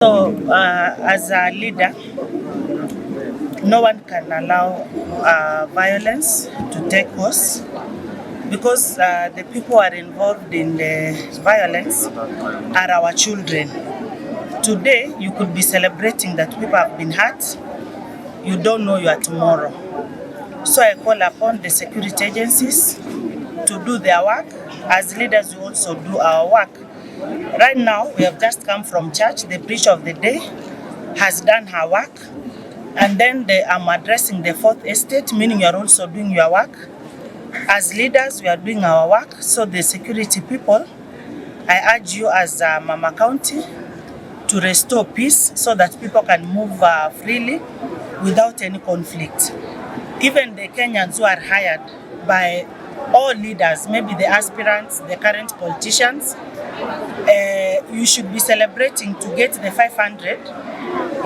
So, as a leader, no one can allow violence to take course because the people who are involved in the violence are our children. Today, you could be celebrating that people have been hurt. You don't know your tomorrow. So I call upon the security agencies to do their work. As leaders, we also do our work. Right now, we have just come from church. The preacher of the day has done her work. And then I'm addressing the fourth estate, meaning you are also doing your work. As leaders, we are doing our work. So the security people, I urge you as Mama County to restore peace so that people can move freely without any conflict. Even the Kenyans who are hired by all leaders, maybe the aspirants, the current politicians, you should be celebrating to get the 500.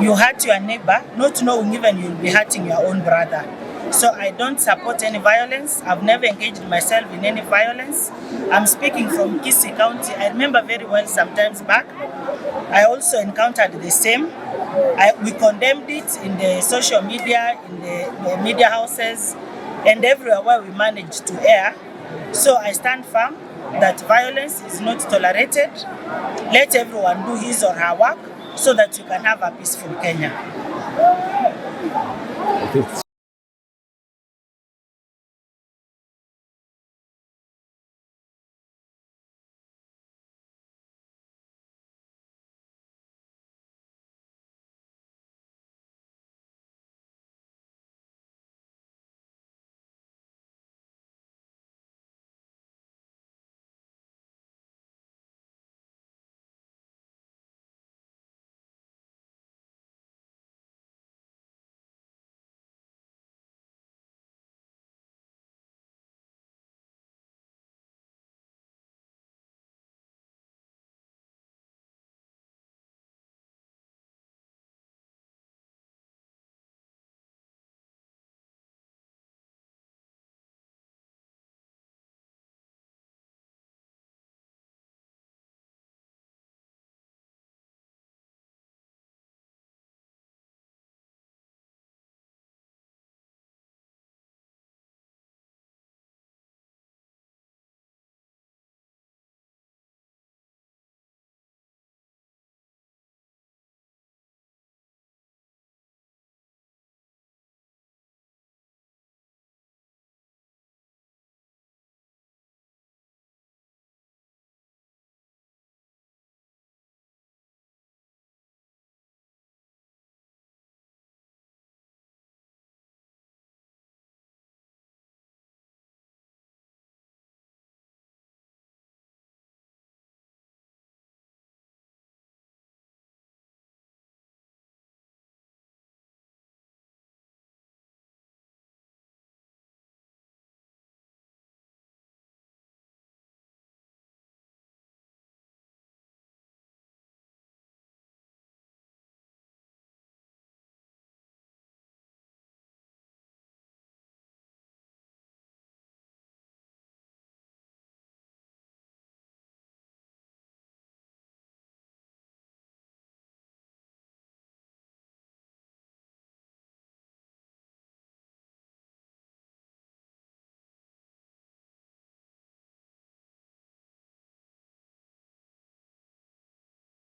You hurt your neighbor, not knowing even you'll be hurting your own brother. So I don't support any violence. I've never engaged myself in any violence. I'm speaking from Gusii County. I remember very well sometimes back, I also encountered the same. We condemned it in the social media, in the media houses, and everywhere where we managed to air. So I stand firm that violence is not tolerated. Let everyone do his or her work so that you can have a peaceful Kenya.